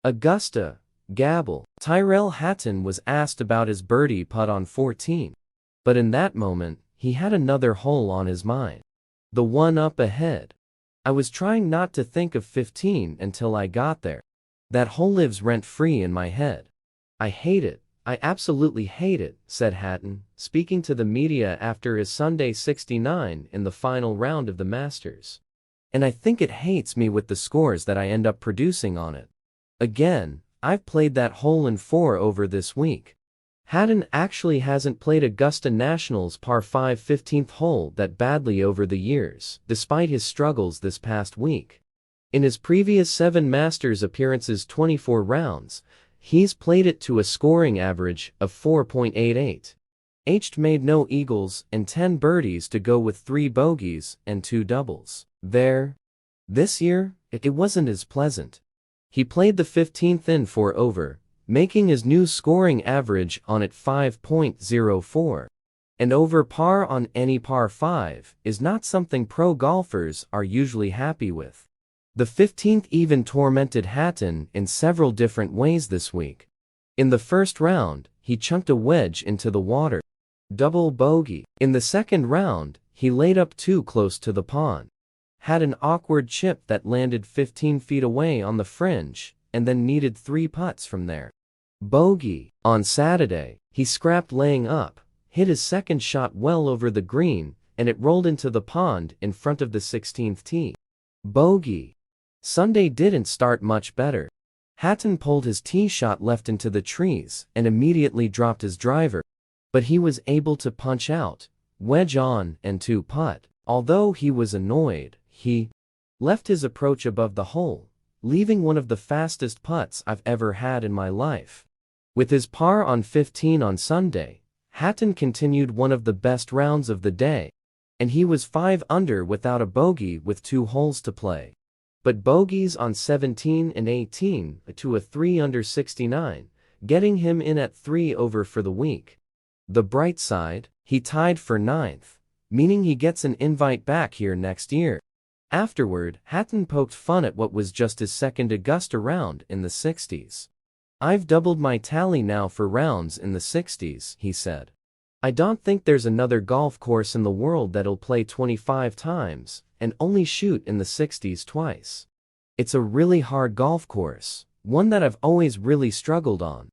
Augusta, gabble. Tyrell Hatton was asked about his birdie putt on 14. But in that moment, he had another hole on his mind. The one up ahead. I was trying not to think of 15 until I got there. That hole lives rent-free in my head. I hate it. I absolutely hate it, said Hatton, speaking to the media after his Sunday 69 in the final round of the Masters. And I think it hates me with the scores that I end up producing on it. Again, I've played that hole in 4 over this week. Hatton actually hasn't played Augusta National's par 5 15th hole that badly over the years, despite his struggles this past week. In his previous 7 Masters appearances 24 rounds, he's played it to a scoring average of 4.88. H made no eagles and 10 birdies to go with 3 bogeys and 2 doubles. This year, it wasn't as pleasant. He played the 15th in 4 over, making his new scoring average on it 5.04. And over par on any par 5 is not something pro golfers are usually happy with. The 15th even tormented Hatton in several different ways this week. In the first round, he chunked a wedge into the water. Double bogey. In the second round, he laid up too close to the pond. Had an awkward chip that landed 15 feet away on the fringe, and then needed 3 putts from there. Bogey. On Saturday, he scrapped laying up, hit his second shot well over the green, and it rolled into the pond in front of the 16th tee. Bogey. Sunday didn't start much better. Hatton pulled his tee shot left into the trees and immediately dropped his driver. But he was able to punch out, wedge on, and 2-putt. Although he was annoyed, he left his approach above the hole, leaving one of the fastest putts I've ever had in my life. With his par on 15 on Sunday, Hatton continued one of the best rounds of the day, and he was 5 under without a bogey with 2 holes to play. But bogeys on 17 and 18 to a 3 under 69, getting him in at 3 over for the week. The bright side, he tied for 9th, meaning he gets an invite back here next year. Afterward, Hatton poked fun at what was just his second Augusta round in the 60s. I've doubled my tally now for rounds in the 60s, he said. I don't think there's another golf course in the world that'll play 25 times and only shoot in the 60s twice. It's a really hard golf course, one that I've always really struggled on.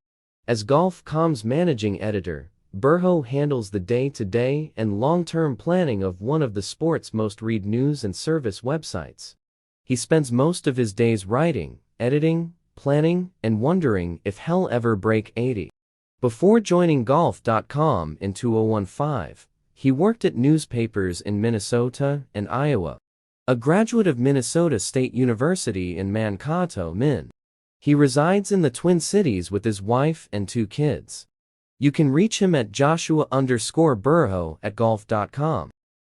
As Golf.com's managing editor, Burho handles the day-to-day and long-term planning of one of the sport's most read news and service websites. He spends most of his days writing, editing, planning, and wondering if he'll ever break 80. Before joining Golf.com in 2015, he worked at newspapers in Minnesota and Iowa. A graduate of Minnesota State University in Mankato, Min. He resides in the Twin Cities with his wife and 2 kids. You can reach him at Joshua_Burho at Golf.com.